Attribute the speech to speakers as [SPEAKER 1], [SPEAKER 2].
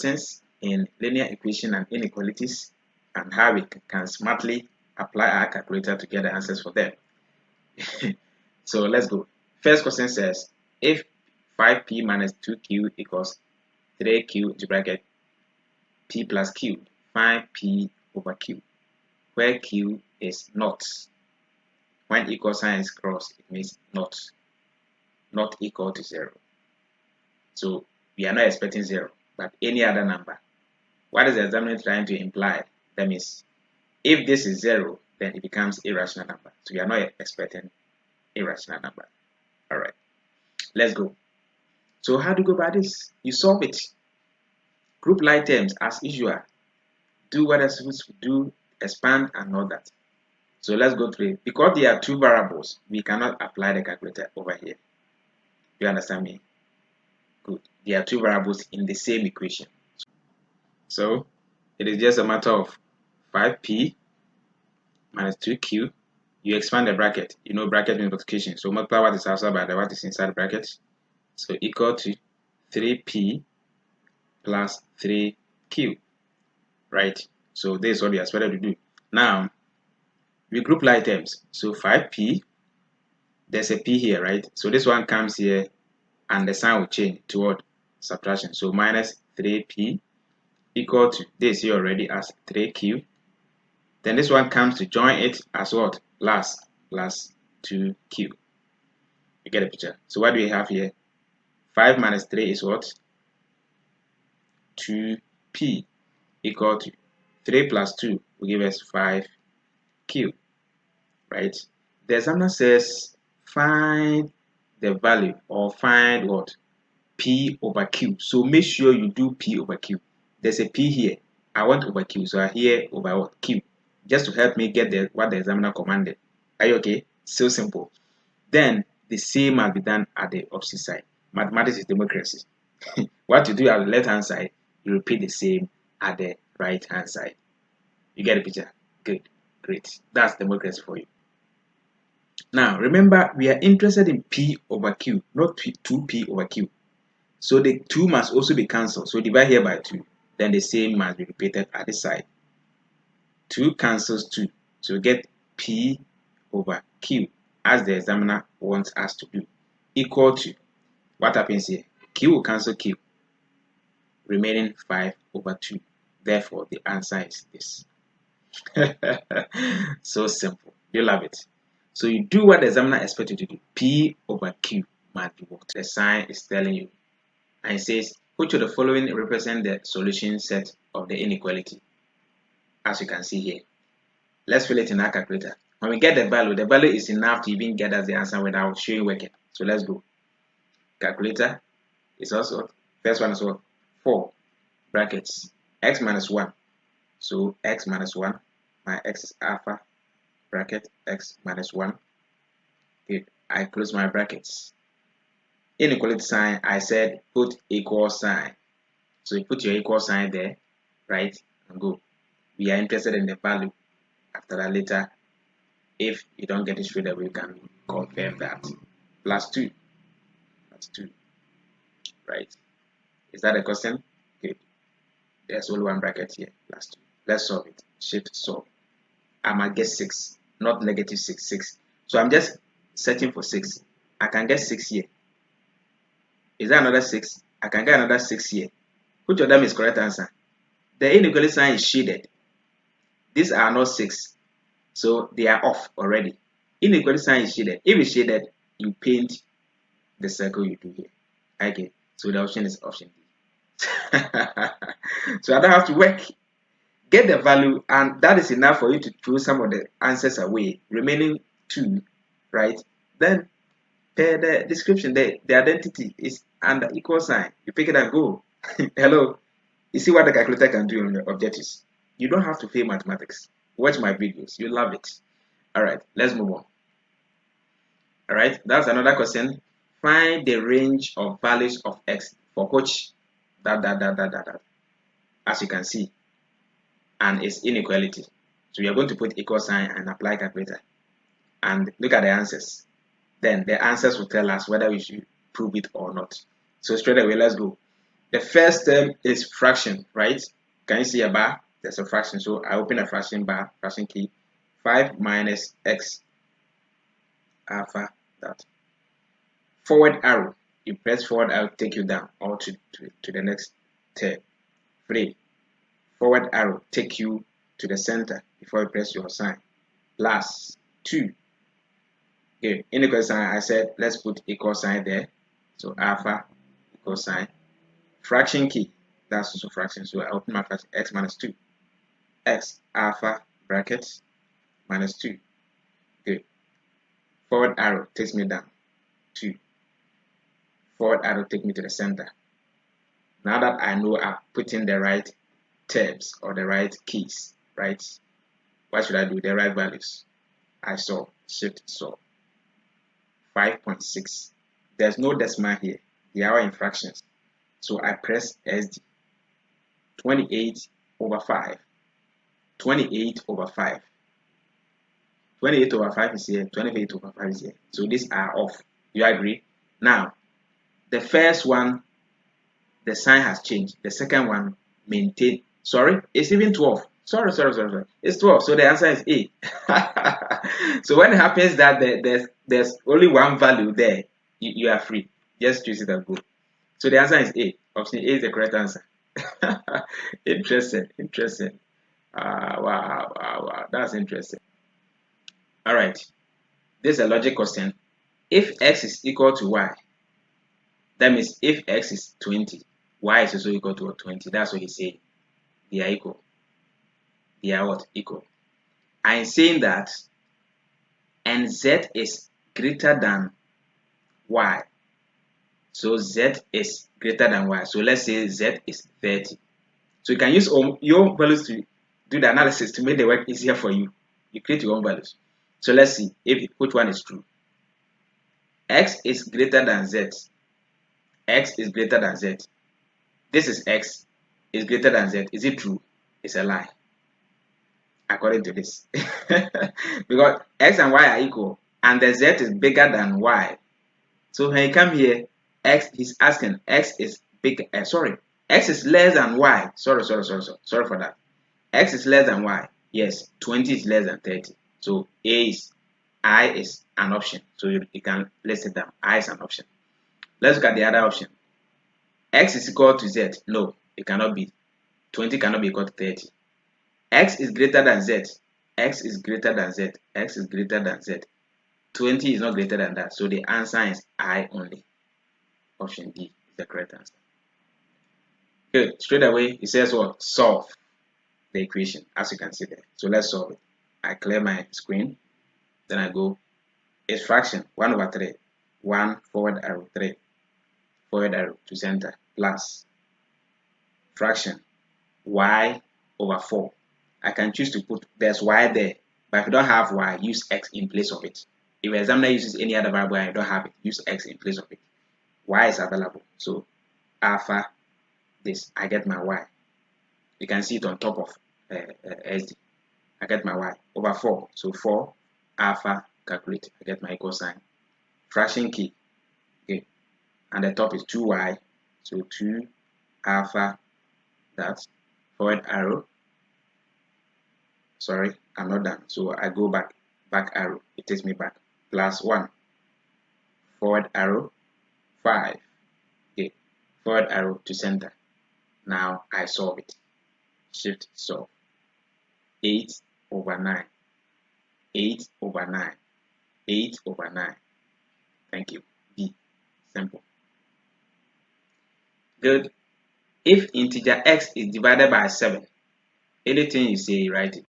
[SPEAKER 1] Since in linear equation and inequalities, and how we can smartly apply our calculator to get the answers for them. So let's go. First question says, if 5p minus 2q equals 3q into bracket p plus q, find p over q, where q is not. When equal sign is crossed, it means not equal to 0. So we are not expecting 0, but any other number. What is the examiner trying to imply? That means if this is 0, then it becomes irrational number. So we are not expecting irrational number. Alright, let's go. So how do you go about this? You solve it. Group like terms as usual. Do what you're supposed to do, expand and all that. So let's go through it. Because there are two variables, we cannot apply the calculator over here. You understand me? Good. There are two variables in the same equation. So it is just a matter of 5p minus 2q. You expand the bracket. You know bracket multiplication. So multiply what is outside by what is inside the bracket. So equal to 3p plus 3q. Right? So this is what we are expected to do. Now, we group like terms. So 5p, there's a p here, right? So this one comes here and the sign will change toward subtraction. So minus 3p equal to this here already as 3q. Then this one comes to join it as what? Plus 2q. You get the picture. So what do we have here? 5 minus 3 is what? 2p equal to 3 plus 2 will give us 5q. Right? The examiner says find the value or find what? P over q. So make sure you do p over q. There's a p here. I want over q. So I here over what? Q. Just to help me get what the examiner commanded. Are you okay? So simple. Then the same must be done at the opposite side. Mathematics is democracy. What you do at the left hand side, you repeat the same at the right hand side. You get the picture? Good. Great. That's democracy for you. Now remember, we are interested in p over q, not 2p over q. So the 2 must also be cancelled. So divide here by 2. Then the same must be repeated at this side. 2 cancels 2. So we get p over q as the examiner wants us to do. Equal to, what happens here? Q will cancel q. Remaining 5 over 2. Therefore, the answer is this. So simple. You love it. So you do what the examiner expects you to do. P over q must be what the sign is telling you. And it says, which of the following represent the solution set of the inequality? As you can see here. Let's fill it in our calculator. When we get the value is enough to even get us the answer without showing working. So let's go. Calculator is also, first one is what? 4 brackets x minus 1. So x minus 1, my x is alpha, bracket x minus 1. Good. I close my brackets. Inequality sign, I said put equal sign. So you put your equal sign there, right? And go. We are interested in the value. After that later, if you don't get it straight away, you can confirm that. Plus 2. Plus 2. Right? Is that a question? Good. There's only one bracket here. Plus 2. Let's solve it. Shift solve. I might get 6, not negative 6. 6. So I'm just searching for 6. I can get 6 here. Is that another 6? I can get another 6 here. Which of them is correct answer? The inequality sign is shaded. These are not 6. So they are off already. Inequality sign is shaded. If it's shaded, you paint the circle you do here. Okay. So the option is option D. So I don't have to work. Get the value, and that is enough for you to throw some of the answers away. Remaining 2, right? Then the description, the identity is under equal sign. You pick it and go. Hello. You see what the calculator can do on your objectives. You don't have to pay mathematics. Watch my videos. You love it. Alright, let's move on. Alright, that's another question. Find the range of values of x for which that. As you can see. And it's inequality. So we are going to put equal sign and apply calculator. And look at the answers. Then the answers will tell us whether we should prove it or not. So straight away, let's go. The first term is fraction, right? Can you see a bar? There's a fraction. So I open a fraction bar, fraction key. 5 minus x alpha that. Forward arrow. You press forward arrow, take you down or to the next term. 3. Forward arrow, take you to the center before you press your sign. Plus 2. Okay, in equal sign, I said let's put equal sign there. So alpha equal sign. Fraction key, that's also fraction. So I open my fraction, x minus 2. X alpha brackets minus 2. Okay. Forward arrow takes me down. 2. Forward arrow take me to the center. Now that I know I've put in the right terms or the right keys, right? What should I do? The right values. I saw shift solve. 5.6. There's no decimal here. They are in fractions. So I press SD. 28 over 5. 28 over 5. 28 over 5 is here. 28 over 5 is here. So these are off. You agree? Now, the first one, the sign has changed. The second one, maintain. Sorry, it's even 12. Sorry. It's 12. So the answer is A. So when it happens that there's only one value there, you are free. Just choose it and go. So the answer is A. Option A is the correct answer. Interesting. Wow. That's interesting. All right. This is a logic question. If x is equal to y, that means if x is 20, y is also equal to 20. That's what he's saying. They are equal. They are what? Equal. I'm saying that and z is greater than y. So z is greater than y. So let's say z is 30. So you can use your own values to do the analysis to make the work easier for you. You create your own values. So let's see if which one is true. X is greater than z. X is greater than z. This is x is greater than z. Is it true? It's a lie. According to this. Because x and y are equal and the z is bigger than y. So when you come here, he's asking x is big. X is less than y. Sorry for that. X is less than y. Yes, 20 is less than 30. So I is an option. So you can list it down. I is an option. Let's look at the other option. X is equal to z. No, it cannot be. 20 cannot be equal to 30. X is greater than z. X is greater than z. X is greater than z. 20 is not greater than that. So the answer is I only. Option D is the correct answer. Good. Straight away, it says what? Solve the equation, as you can see there. So let's solve it. I clear my screen. Then I go. It's fraction. 1 over 3. 1 forward arrow 3. Forward arrow to center plus fraction y over 4. I can choose to put there's y there, but if you don't have y, use x in place of it. If the examiner uses any other variable and you don't have it, use x in place of it. Y is available, so alpha this, I get my y. You can see it on top of SD. I get my y over 4, so 4 alpha calculate. I get my equal sign. Fraction key, okay, and the top is 2y, so 2 alpha that forward arrow. Sorry, I'm not done. So I go back arrow. It takes me back. Plus 1. Forward arrow. 5. Okay. Forward arrow to center. Now I solve it. Shift solve. 8 over 9. 8 over 9. 8 over 9. Thank you. B. Simple. Good. If integer x is divided by 7, anything you say, write it.